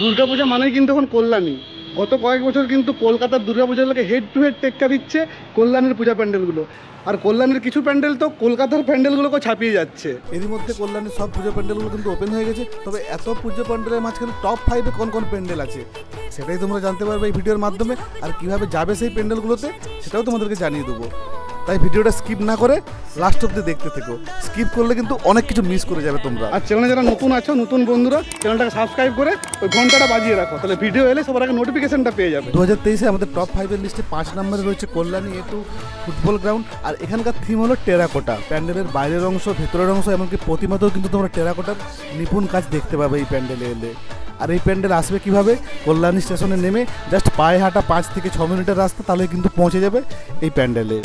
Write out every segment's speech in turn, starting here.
দুর্গাপূজা মানেই কিন্তু এখন কল্যাণী। গত কয়েক বছর কিন্তু কলকাতার দুর্গাপূজার লোকে হেড টু হেড টেক্কা দিচ্ছে কল্যাণীর পূজা প্যান্ডেলগুলো। আর কল্যাণীর কিছু প্যান্ডেল তো কলকাতার প্যান্ডেলগুলোকেও ছাপিয়ে যাচ্ছে। এরই মধ্যে কল্যাণীর সব পুজো প্যান্ডেলগুলো কিন্তু ওপেন হয়ে গেছে। তবে এত পুজো প্যান্ডেলের মাঝখানে টপ 5-এ কোন কোন প্যান্ডেল আছে সেটাই তোমরা জানতে পারবে এই ভিডিওর মাধ্যমে। আর কীভাবে যাবে সেই প্যান্ডেলগুলোতে সেটাও তোমাদেরকে জানিয়ে দেবো। তাই ভিডিওটা স্কিপ না করে লাস্ট অব্দি দেখতে থেকো। স্কিপ করলে কিন্তু অনেক কিছু মিস করে যাবে তোমরা। আর চ্যানেলে যারা নতুন আছো, নতুন বন্ধুরা, চ্যানেলটাকে সাবস্ক্রাইব করে ওই ঘন্টাটা বাজিয়ে রাখো, তাহলে ভিডিও এলে সবার আগে নোটিফিকেশনটা পেয়ে যাবে। 2023-এ আমাদের টপ 5-এর লিস্টে 5 নম্বরে রয়েছে কল্যাণী A2 ফুটবল গ্রাউন্ড। আর এখানকার থিম হলো টেরাকোটা। প্যান্ডেলের বাইরের অংশ, ভেতরের অংশ, এমনকি প্রতিমাতেও কিন্তু তোমরা টেরাকোটার নিপুণ কাজ দেখতে পাবে এই প্যান্ডেলে এলে। আর এই প্যান্ডেল আসবে কিভাবে? কল্যাণী স্টেশনে নেমে জাস্ট পায়ে হাঁটা 5 থেকে 6 মিনিটের রাস্তা, তাহলে কিন্তু পৌঁছে যাবে এই প্যান্ডেলে।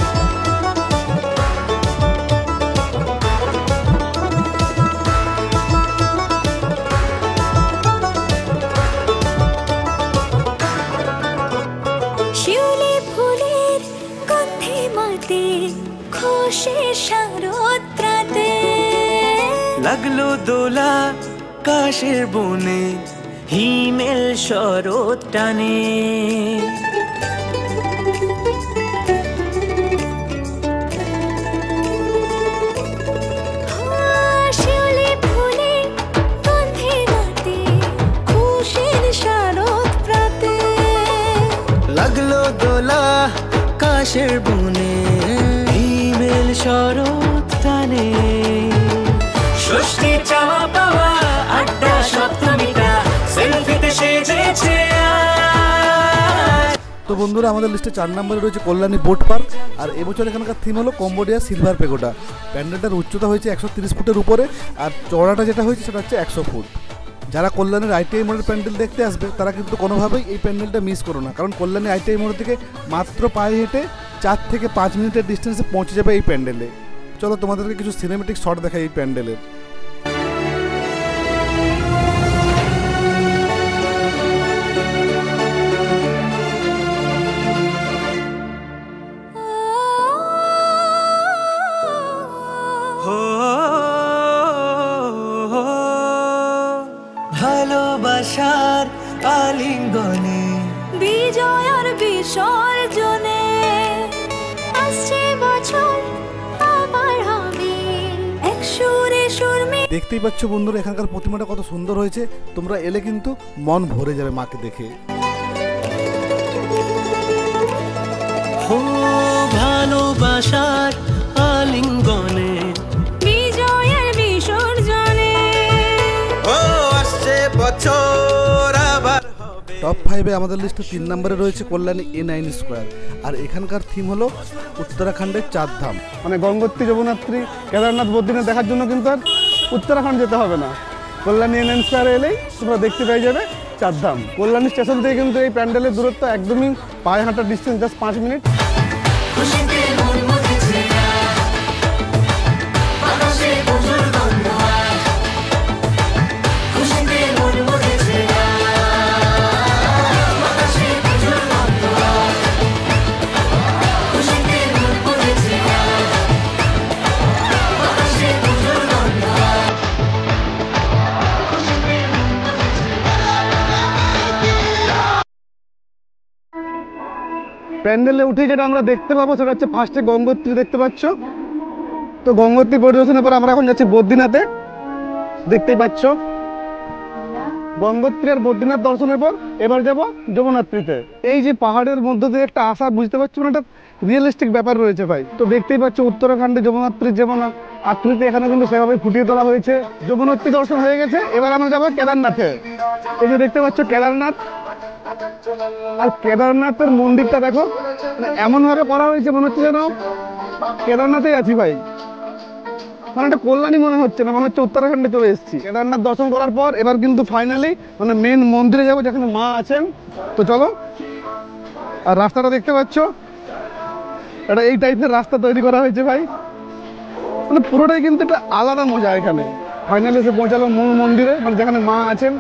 লাগলো দোলা কাশের বনে, হিমেল শরৎ টানে। লাগলো দোলা কাশের বনে, হিমেল শরৎ টানে। ষষ্ঠী চাওয়া পাওয়া আড্ডা সপ্তমীটা সেলফিতে সেজেছে। তো বন্ধুরা, আমাদের লিস্টে 4 নম্বরে রয়েছে কল্যাণী বোট পার্ক। আর এবছর এখানকার থিম হলো কম্বোডিয়া সিলভার পেগোডা। প্যান্ডেলটার উচ্চতা হয়েছে 130 ফুটের উপরে, আর চওড়াটা যেটা হয়েছে সেটা হচ্ছে 100 ফুট। যারা কল্যাণীর ITI মোড়ের প্যান্ডেল দেখতে আসবে তারা কিন্তু কোনোভাবেই এই প্যান্ডেলটা মিস করো না, কারণ কল্যাণী ITI মোড় থেকে মাত্র পায়ে হেঁটে 4 থেকে 5 মিনিটের ডিস্টেন্সে পৌঁছে যাবে এই প্যান্ডেলে। চলো তোমাদেরকে কিছু সিনেমেটিক শট দেখাই এই প্যান্ডেলের। ভালোবাসার আলিঙ্গনে, বিজয় আর বিসর্জনে আসছে বছর আবার হবে এক সুরে সুর। দেখতেই পাচ্ছ বন্ধুরা, এখানকার প্রতিমাটা কত সুন্দর হয়েছে। তোমরা এলে কিন্তু মন ভরে যাবে মাকে দেখে। ভালোবাসার আলিঙ্গনে, বিজয়ের বিসর্জনে আসছে বছর আবার হবে। টপ 5-এ আমাদের লিস্টে 3 নম্বরে রয়েছে কল্যাণী A9 স্কোয়ার। আর এখানকার থিম হলো উত্তরাখণ্ডের 4 ধাম। মানে গঙ্গোত্রী, যমুনোত্রী, কেদারনাথ, বদ্রীনাথ দেখার জন্য কিন্তু আর উত্তরাখণ্ড যেতে হবে না। কল্যাণী A9 স্কোয়ারে এলেই তোমরা দেখতে পেয়ে যাবে 4 ধাম। কল্যাণী স্টেশন থেকে কিন্তু এই প্যান্ডেলের দূরত্ব একদমই পায়ে হাঁটার ডিস্টেন্স, জাস্ট 5 মিনিট। প্যান্ডেলে উঠে যেটা আমরা দেখতে পাবো সেটা হচ্ছে ফার্স্টে গঙ্গোত্রী দেখতে পাচ্ছ। তো গঙ্গোত্রী পরিদর্শনের পর আমরা এখন যাচ্ছি বদ্রীনাথে। দেখতেই পাচ্ছ গঙ্গোত্রী আর বদ্রীনাথ দর্শনের পর এবার যাব যমুনোত্রীতে। এই যে পাহাড়ের মধ্য দিয়ে একটা আসা, বুঝতে পারছো না, একটা রিয়েলিস্টিক ব্যাপার রয়েছে ভাই। তো দেখতেই পাচ্ছ উত্তরাখণ্ডে যমুনোত্রীর যেমন আকৃতি এখানে কিন্তু সেভাবে ফুটিয়ে তোলা হয়েছে। যমুনোত্রী দর্শন হয়ে গেছে, এবার আমরা যাবো কেদারনাথে। এই যে দেখতে পাচ্ছ কেদারনাথ, আর কেদারনাথের মন্দিরটা দেখো, এমন ভাবে করা হয়েছে মনে হচ্ছে যেন কেদারনাথেই আছি ভাই। মানে একটা কল্যাণী মনে হচ্ছে না, মনে হচ্ছে উত্তরাখণ্ডে চলে এসেছি। কেদারনাথ দর্শন করার পর এবার কিন্তু ফাইনালি মানে মেন মন্দিরে যাবো, যেখানে মা আছেন। তো চলো। আর রাস্তাটা দেখতে পাচ্ছ, এটা এই টাইপের রাস্তা তৈরি করা হয়েছে ভাই। মানে পুরোটাই কিন্তু একটা আলাদা মজা। এখানে ফাইনালি এসে পৌঁছালো মূল মন্দিরে, মানে যেখানে মা আছেন।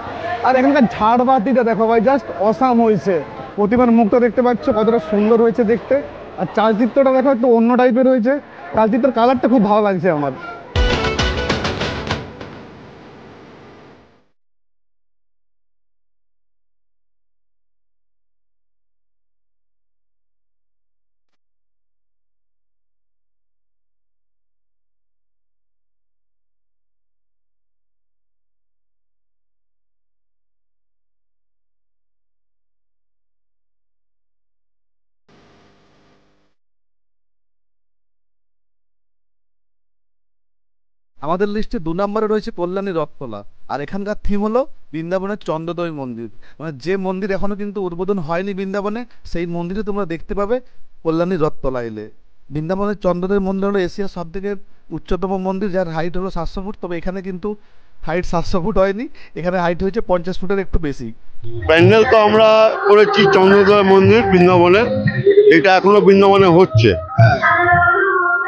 আর এখানকার ঝাড়বাতিটা দেখো ভাই, জাস্ট অসাম হয়েছে। প্রতিমার মুখটা দেখতে পাচ্ছ কতটা সুন্দর হয়েছে দেখতে। আর চালচিত্রটা দেখো একটু অন্য টাইপের হয়েছে। চালচিত্রের কালারটা খুব ভালো লাগছে আমার। আমাদের লিস্টে 2 নম্বরে রয়েছে কল্যাণী রথতলা, আর এখানকার থিম হলো বৃন্দাবনের চন্দ্রোদয় মন্দির। মানে যে মন্দির এখনো কিন্তু উদ্বোধন হয়নি বৃন্দাবনে, সেই মন্দিরে তোমরা দেখতে পাবে কল্যাণী রথতলা এলে। বৃন্দাবনের চন্দ্রোদয় মন্দির হলো এশিয়ার সব থেকে উচ্চতম মন্দির, যার হাইট হলো 700 ফুট। তবে এখানে কিন্তু হাইট 700 ফুট হয়নি, এখানে হাইট হয়েছে 50 ফুটের একটু বেশি। প্যান্ডেল তো আমরা করেছি চন্দ্রোদয় মন্দির বৃন্দাবনে, এটা এখনো বৃন্দাবনে হচ্ছে।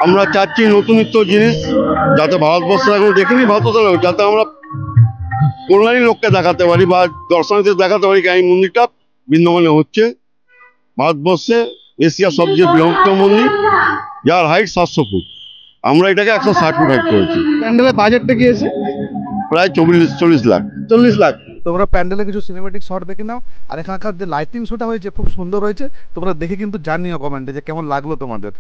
আমরা চাচ্ছি নতুনিত্ব জিনিস যাতে ভারতবর্ষে এখন দেখিনি, ভারতবর্ষে যাতে আমরা কল্যাণী লোককে দেখাতে পারি বা দর্শনার্থীদের দেখাতে পারি এই মন্দিরটা বৃন্দাবনে হচ্ছে। ভারতবর্ষে এশিয়ার সবচেয়ে বৃহত্তম মন্দির, যার হাইট 700 ফুট। আমরা এটাকে 160 ফুট হাইট করেছি। প্যান্ডেলের বাজেটটা কি আছে? প্রায় 40 লাখ। 40 লাখ। তোমরা প্যান্ডেলে কিছু সিনেমেটিক শট দেখে নাও, আর এখানকার যে লাইটিং শোটা হয়েছে খুব সুন্দর হয়েছে। তোমরা দেখে কিন্তু জানিও কমেন্টে যে কেমন লাগলো তোমাদের।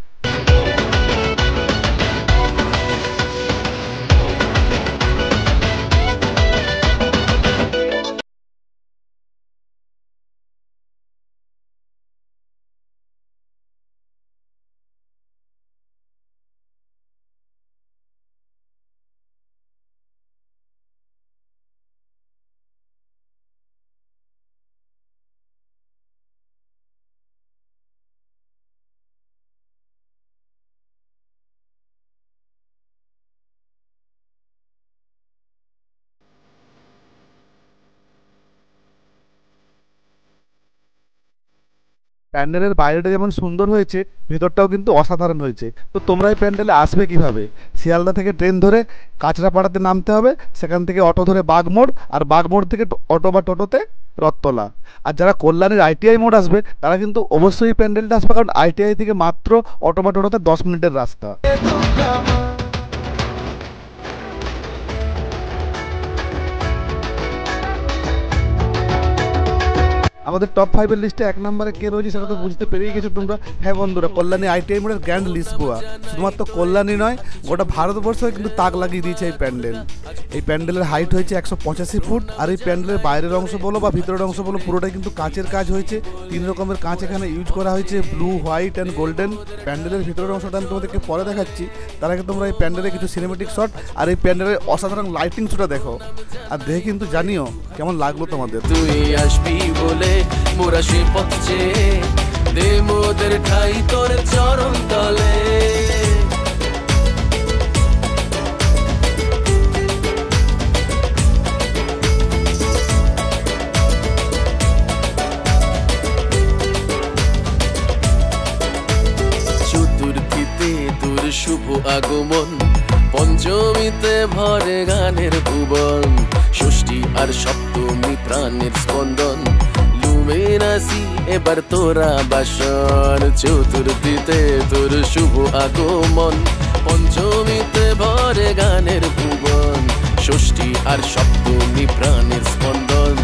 প্যান্ডেলের বাইরেটা যেমন সুন্দর হয়েছে, ভেতরটাও কিন্তু অসাধারণ হয়েছে। তো তোমরা এই প্যান্ডেলে আসবে কিভাবে? শিয়ালদা থেকে ট্রেন ধরে কাঁচরাপাড়াতে নামতে হবে, সেখান থেকে অটো ধরে বাগমোড়, আর বাগমোড় থেকে অটো বা টোটোতে রথতলা। আর যারা কল্যাণীর ITI মোড় আসবে তারা কিন্তু অবশ্যই প্যান্ডেলটা আসবে, কারণ ITI থেকে মাত্র অটো বা টোটোতে 10 মিনিটের রাস্তা। আমাদের টপ 5-এর লিস্টে 1 নম্বরে কে রয়েছে সেটা তো বুঝতে পেরেই গেছো তোমরা। হ্যাঁ বন্ধুরা, কল্যাণী ITI মোড়ের গ্র্যান্ড লিসবোয়া। শুধুমাত্র কল্যাণী নয়, গোটা ভারতবর্ষে কিন্তু তাক লাগিয়ে দিয়েছে এই প্যান্ডেল। এই প্যান্ডেলের হাইট হয়েছে 185 ফুট, আর এই প্যান্ডেলের বাইরের অংশ বলো বা ভিতরের অংশ বলো পুরোটাই কিন্তু কাঁচের কাজ হয়েছে। 3 রকমের কাঁচ এখানে ইউজ করা হয়েছে, ব্লু, হোয়াইট অ্যান্ড গোল্ডেন। প্যান্ডেলের ভিতরের অংশটা আমি তোমাদেরকে পরে দেখাচ্ছি, তার আগে তোমরা এই প্যান্ডেলের কিছু সিনেমেটিক শট আর এই প্যান্ডেলের অসাধারণ লাইটিং শোটা দেখো, আর দেখে কিন্তু জানিও কেমন লাগলো তোমাদের। তুই আসবি বলে মোরা সে পথে দে মোদের ঠাই তোর চরণ তলে। চতুর্থীতে তোর শুভ আগমন, পঞ্চমীতে ভরে গানের ভুবন, ষষ্ঠী আর সপ্তমী প্রাণের স্পন্দন, লুমেনাসি এবার তোরা বাসন। চতুর্থীতে তোর শুভ আগমন, পঞ্চমীতে ভরে গানের ভুবন, ষষ্ঠী আর সপ্তমী প্রাণের স্পন্দন,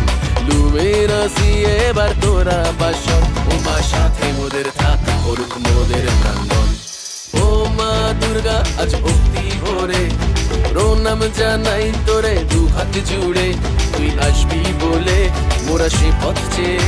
লুমেনাসি এবার তোরা বাসন। উমা সাথে মোদের থাক, করুক মোদের প্রাঙ্গণ। ও মা দুর্গা আজ ভক্তি ভরে প্রণাম জানাই তোরে 2 হাত জুড়ে। তুই আসবি বলে মোরা সে পথ চেয়ে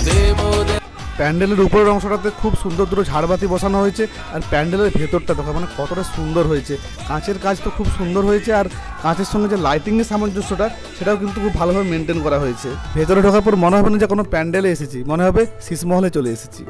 দে মোদের। প্যান্ডেলের উপরের অংশটাতে খুব সুন্দর দুটো ঝাড়বাতি বসানো হয়েছে, আর প্যান্ডেলের ভেতরটা দেখো মানে কতটা সুন্দর হয়েছে। কাঁচের কাজ তো খুব সুন্দর হয়েছে, আর কাঁচের সঙ্গে যে লাইটিংয়ের সামঞ্জস্যটা সেটাও কিন্তু খুব ভালোভাবে মেনটেন করা হয়েছে। ভেতরে ঢোকার পর মনে হবে না যে কোনো প্যান্ডেলে এসেছি, মনে হবে শীষমহলে চলে এসেছি।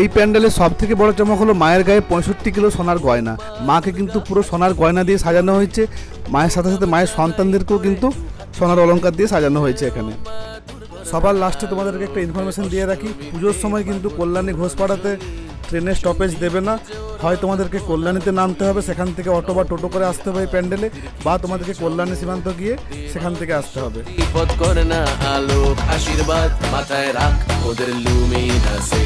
এই প্যান্ডেলের সব থেকে বড় চমক হলো মায়ের গায়ে 65 কিলো সোনার গয়না। মাকে কিন্তু পুরো সোনার গয়না দিয়ে সাজানো হয়েছে, মায়ের সাথে সাথে মায়ের সন্তানদেরকেও কিন্তু সোনার অলংকার দিয়ে সাজানো হয়েছে এখানে। সবার লাস্টে তোমাদেরকে একটা ইনফরমেশন দিয়ে রাখি, পুজোর সময় কিন্তু কল্যাণী ঘোষপাড়াতে ট্রেনের স্টপেজ দেবে না। হয় তোমাদেরকে কল্যাণীতে নামতে হবে, সেখান থেকে অটো বা টোটো করে আসতে হবে এই প্যান্ডেলে, বা তোমাদেরকে কল্যাণী সীমান্ত গিয়ে সেখান থেকে আসতে হবে। বিপদ করে না আলোক আশীর্বাদ মাথায় রাখ ওদের লুমিনাসে।